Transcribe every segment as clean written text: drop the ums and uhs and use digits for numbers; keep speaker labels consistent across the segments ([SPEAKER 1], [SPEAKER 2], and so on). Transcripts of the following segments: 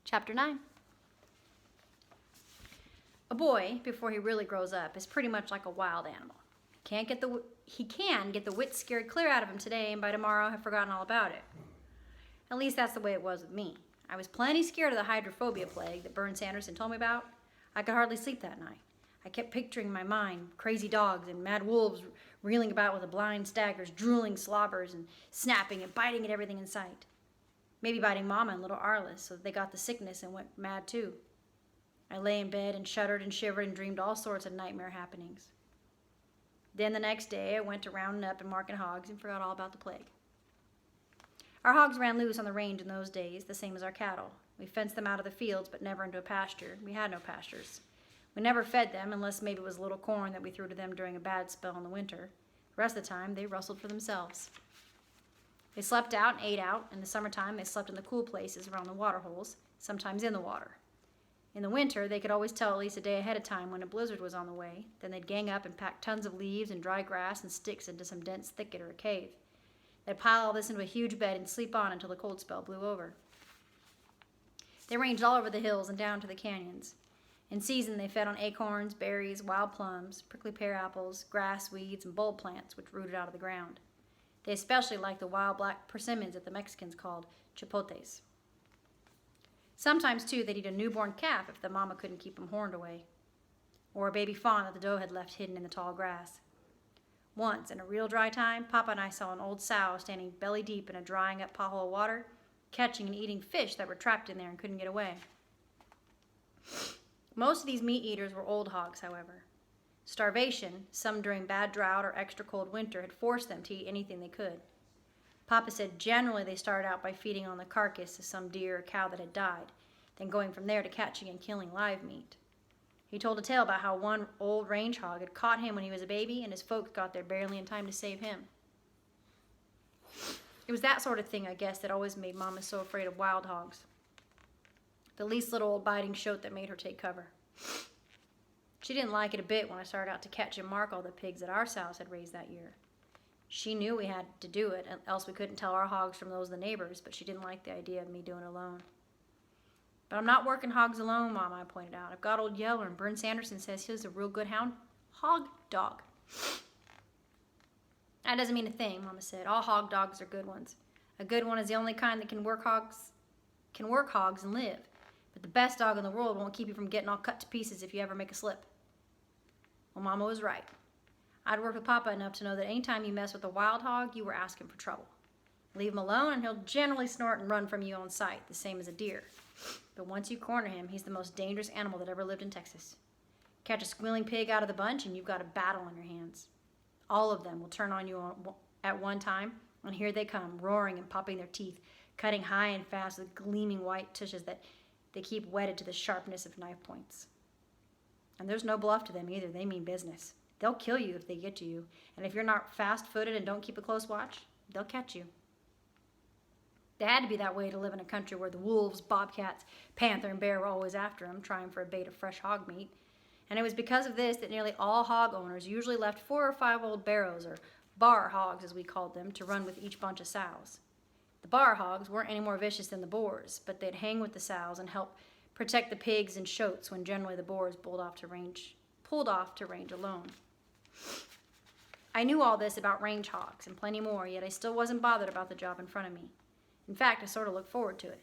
[SPEAKER 1] Chapter 9. A boy, before he really grows up, is pretty much like a wild animal. He can get the wits scared clear out of him today, and by tomorrow have forgotten all about it. At least that's the way it was with me. I was plenty scared of the hydrophobia plague that Bern Sanderson told me about. I could hardly sleep that night. I kept picturing in my mind crazy dogs and mad wolves reeling about with the blind staggers, drooling slobbers, and snapping and biting at everything in sight. Maybe biting Mama and little Arliss so that they got the sickness and went mad too. I lay in bed and shuddered and shivered and dreamed all sorts of nightmare happenings. Then the next day I went to rounding up and marking hogs and forgot all about the plague. Our hogs ran loose on the range in those days, the same as our cattle. We fenced them out of the fields, but never into a pasture. We had no pastures. We never fed them, unless maybe it was a little corn that we threw to them during a bad spell in the winter. The rest of the time, they rustled for themselves. They slept out and ate out. In the summertime, they slept in the cool places around the water holes, sometimes in the water. In the winter, they could always tell at least a day ahead of time when a blizzard was on the way. Then they'd gang up and pack tons of leaves and dry grass and sticks into some dense thicket or a cave. They'd pile all this into a huge bed and sleep on until the cold spell blew over. They ranged all over the hills and down to the canyons. In season, they fed on acorns, berries, wild plums, prickly pear apples, grass, weeds, and bulb plants which rooted out of the ground. They especially liked the wild black persimmons that the Mexicans called chipotes. Sometimes, too, they'd eat a newborn calf if the mama couldn't keep them horned away, or a baby fawn that the doe had left hidden in the tall grass. Once, in a real dry time, Papa and I saw an old sow standing belly deep in a drying up pothole of water, catching and eating fish that were trapped in there and couldn't get away. Most of these meat eaters were old hogs, however. Starvation, some during bad drought or extra cold winter, had forced them to eat anything they could. Papa said generally they started out by feeding on the carcass of some deer or cow that had died, then going from there to catching and killing live meat. He told a tale about how one old range hog had caught him when he was a baby and his folks got there barely in time to save him. It was that sort of thing, I guess, that always made Mama so afraid of wild hogs. The least little old biting shoat that made her take cover. She didn't like it a bit when I started out to catch and mark all the pigs that our sows had raised that year. She knew we had to do it, else we couldn't tell our hogs from those of the neighbors, but she didn't like the idea of me doing it alone. But I'm not working hogs alone, Mama, I pointed out. I've got Old Yeller, and Bern Sanderson says he's a real good hog dog. That doesn't mean a thing, Mama said. All hog dogs are good ones. A good one is the only kind that can work hogs and live. But the best dog in the world won't keep you from getting all cut to pieces if you ever make a slip. Well, Mama was right. I'd worked with Papa enough to know that any time you mess with a wild hog, you were asking for trouble. Leave him alone and he'll generally snort and run from you on sight, the same as a deer. But once you corner him, he's the most dangerous animal that ever lived in Texas. Catch a squealing pig out of the bunch and you've got a battle on your hands. All of them will turn on you at one time, and here they come, roaring and popping their teeth, cutting high and fast with gleaming white tushes that they keep whetted to the sharpness of knife points. And there's no bluff to them either. They mean business. They'll kill you if they get to you, and if you're not fast-footed and don't keep a close watch, they'll catch you. They had to be that way to live in a country where the wolves, bobcats, panther, and bear were always after them, trying for a bait of fresh hog meat. And it was because of this that nearly all hog owners usually left 4 or 5 old barrows, or bar hogs as we called them, to run with each bunch of sows. The bar hogs weren't any more vicious than the boars, but they'd hang with the sows and help protect the pigs and shoats when generally the boars pulled off to range alone. I knew all this about range hogs and plenty more, yet I still wasn't bothered about the job in front of me. In fact, I sort of looked forward to it.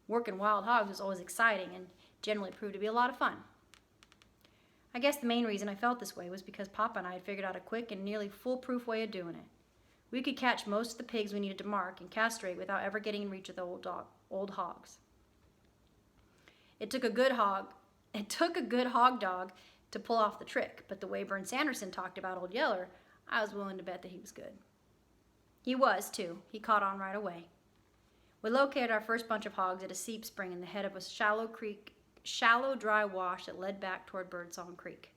[SPEAKER 1] Working wild hogs was always exciting and generally proved to be a lot of fun. I guess the main reason I felt this way was because Papa and I had figured out a quick and nearly foolproof way of doing it. We could catch most of the pigs we needed to mark and castrate without ever getting in reach of the old hogs. It took a good hog dog to pull off the trick, but the way Bern Sanderson talked about Old Yeller, I was willing to bet that he was good. He was, too. He caught on right away. We located our first bunch of hogs at a seep spring in the head of a shallow dry wash that led back toward Birdsong Creek.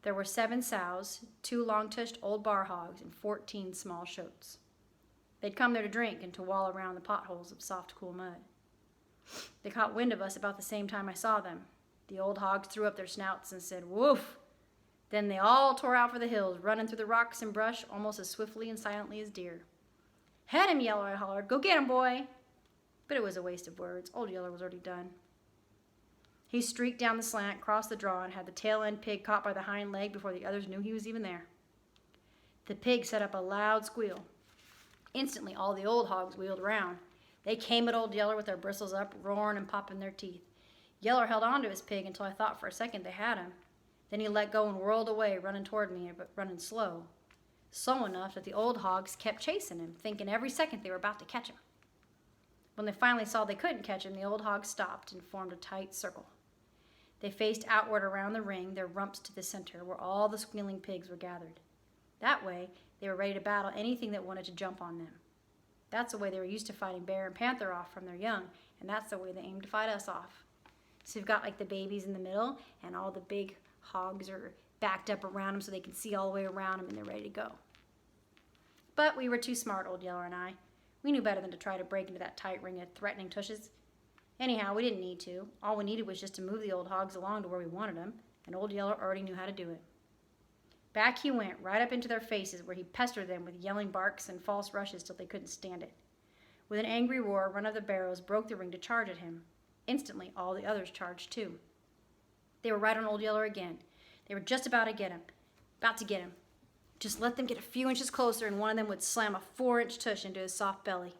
[SPEAKER 1] There were 7 sows, 2 long-tushed old bar hogs, and 14 small shoats. They'd come there to drink and to wall around the potholes of soft, cool mud. They caught wind of us about the same time I saw them. The old hogs threw up their snouts and said, "Woof!" Then they all tore out for the hills, running through the rocks and brush almost as swiftly and silently as deer. "Head him, Yeller," I hollered. "Go get him, boy!" But it was a waste of words. Old Yeller was already done. He streaked down the slant, crossed the draw, and had the tail end pig caught by the hind leg before the others knew he was even there. The pig set up a loud squeal. Instantly, all the old hogs wheeled around. They came at Old Yeller with their bristles up, roaring and popping their teeth. Yeller held on to his pig until I thought for a second they had him. Then he let go and whirled away, running toward me, but running slow. Slow enough that the old hogs kept chasing him, thinking every second they were about to catch him. When they finally saw they couldn't catch him, the old hogs stopped and formed a tight circle. They faced outward around the ring, their rumps to the center, where all the squealing pigs were gathered. That way, they were ready to battle anything that wanted to jump on them. That's the way they were used to fighting bear and panther off from their young, and that's the way they aimed to fight us off. So you've got like the babies in the middle, and all the big hogs are backed up around them so they can see all the way around them and they're ready to go. But we were too smart, Old Yeller and I. We knew better than to try to break into that tight ring of threatening tushes. Anyhow, we didn't need to. All we needed was just to move the old hogs along to where we wanted them, and Old Yeller already knew how to do it. Back he went, right up into their faces, where he pestered them with yelling barks and false rushes till they couldn't stand it. With an angry roar, one of the barrows broke the ring to charge at him. Instantly, all the others charged too. They were right on Old Yeller again. They were just about to get him. Just let them get a few inches closer, and one of them would slam a 4-inch tush into his soft belly.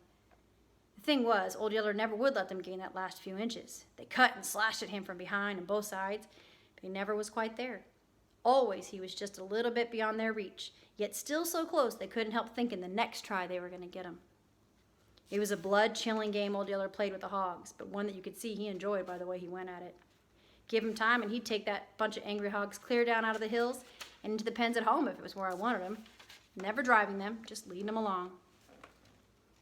[SPEAKER 1] The thing was, Old Yeller never would let them gain that last few inches. They cut and slashed at him from behind and both sides, but he never was quite there. Always he was just a little bit beyond their reach, yet still so close they couldn't help thinking the next try they were going to get him. It was a blood-chilling game Old Yeller played with the hogs, but one that you could see he enjoyed by the way he went at it. Give him time and he'd take that bunch of angry hogs clear down out of the hills and into the pens at home if it was where I wanted them. Never driving them, just leading them along.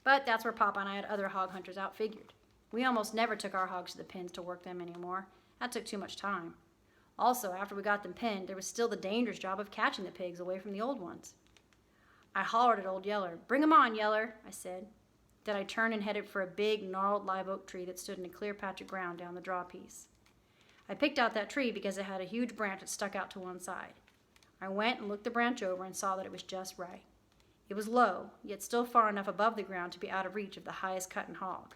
[SPEAKER 1] But that's where Papa and I had other hog hunters outfigured. We almost never took our hogs to the pens to work them anymore. That took too much time. Also, after we got them penned, there was still the dangerous job of catching the pigs away from the old ones. I hollered at Old Yeller. "Bring 'em on, Yeller," I said. Then I turned and headed for a big, gnarled live oak tree that stood in a clear patch of ground down the draw piece. I picked out that tree because it had a huge branch that stuck out to one side. I went and looked the branch over and saw that it was just right. It was low, yet still far enough above the ground to be out of reach of the highest cutting hog.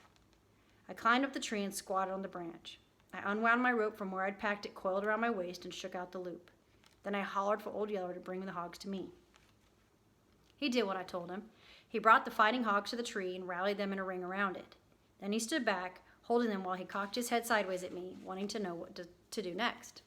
[SPEAKER 1] I climbed up the tree and squatted on the branch. I unwound my rope from where I'd packed it coiled around my waist and shook out the loop. Then I hollered for Old Yeller to bring the hogs to me. He did what I told him. He brought the fighting hogs to the tree and rallied them in a ring around it. Then he stood back, holding them while he cocked his head sideways at me, wanting to know what to do next.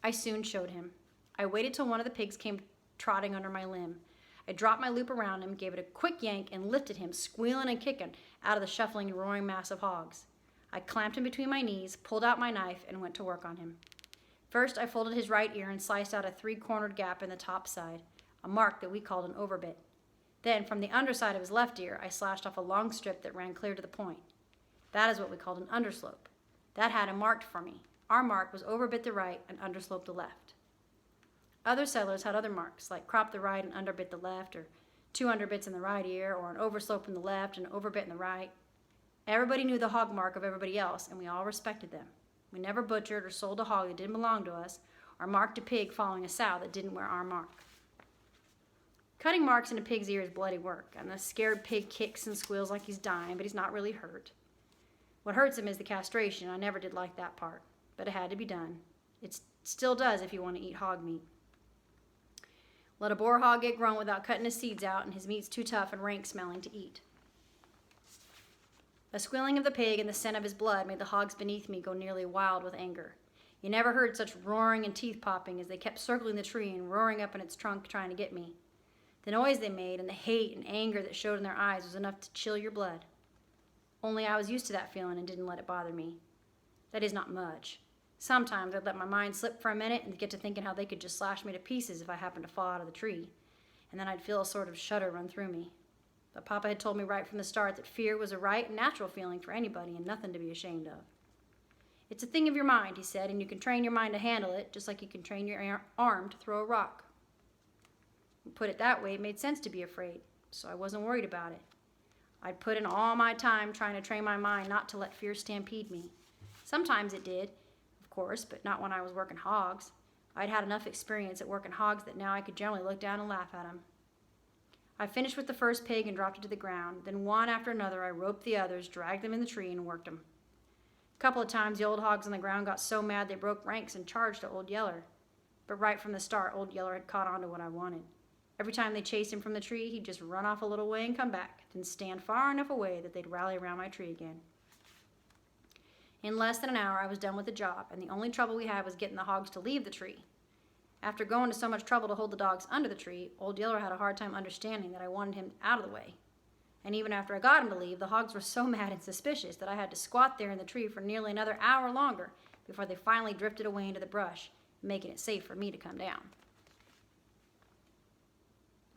[SPEAKER 1] I soon showed him. I waited till one of the pigs came trotting under my limb. I dropped my loop around him, gave it a quick yank, and lifted him, squealing and kicking, out of the shuffling and roaring mass of hogs. I clamped him between my knees, pulled out my knife, and went to work on him. First, I folded his right ear and sliced out a 3-cornered gap in the top side, a mark that we called an overbit. Then, from the underside of his left ear, I slashed off a long strip that ran clear to the point. That is what we called an underslope. That had him marked for me. Our mark was overbit the right and underslope the left. Other settlers had other marks, like crop the right and underbit the left, or 2 underbits in the right ear, or an overslope in the left and an overbit in the right. Everybody knew the hog mark of everybody else, and we all respected them. We never butchered or sold a hog that didn't belong to us, or marked a pig following a sow that didn't wear our mark. Cutting marks in a pig's ear is bloody work, and the scared pig kicks and squeals like he's dying, but he's not really hurt. What hurts him is the castration. I never did like that part, but it had to be done. It still does if you want to eat hog meat. Let a boar hog get grown without cutting his seeds out, and his meat's too tough and rank smelling to eat. The squealing of the pig and the scent of his blood made the hogs beneath me go nearly wild with anger. You never heard such roaring and teeth popping as they kept circling the tree and roaring up in its trunk trying to get me. The noise they made and the hate and anger that showed in their eyes was enough to chill your blood. Only I was used to that feeling and didn't let it bother me. That is not much. Sometimes I'd let my mind slip for a minute and get to thinking how they could just slash me to pieces if I happened to fall out of the tree, and then I'd feel a sort of shudder run through me. But Papa had told me right from the start that fear was a right and natural feeling for anybody and nothing to be ashamed of. It's a thing of your mind, he said, and you can train your mind to handle it just like you can train your arm to throw a rock. Put it that way, it made sense to be afraid, so I wasn't worried about it. I'd put in all my time trying to train my mind not to let fear stampede me. Sometimes it did, of course, but not when I was working hogs. I'd had enough experience at working hogs that now I could generally look down and laugh at them. I finished with the first pig and dropped it to the ground. Then one after another I roped the others, dragged them in the tree, and worked them. A couple of times the old hogs on the ground got so mad they broke ranks and charged at Old Yeller. But right from the start, Old Yeller had caught on to what I wanted. Every time they chased him from the tree, he'd just run off a little way and come back, then stand far enough away that they'd rally around my tree again. In less than an hour, I was done with the job, and the only trouble we had was getting the hogs to leave the tree. After going to so much trouble to hold the dogs under the tree, Old Yeller had a hard time understanding that I wanted him out of the way. And even after I got him to leave, the hogs were so mad and suspicious that I had to squat there in the tree for nearly another hour longer before they finally drifted away into the brush, making it safe for me to come down.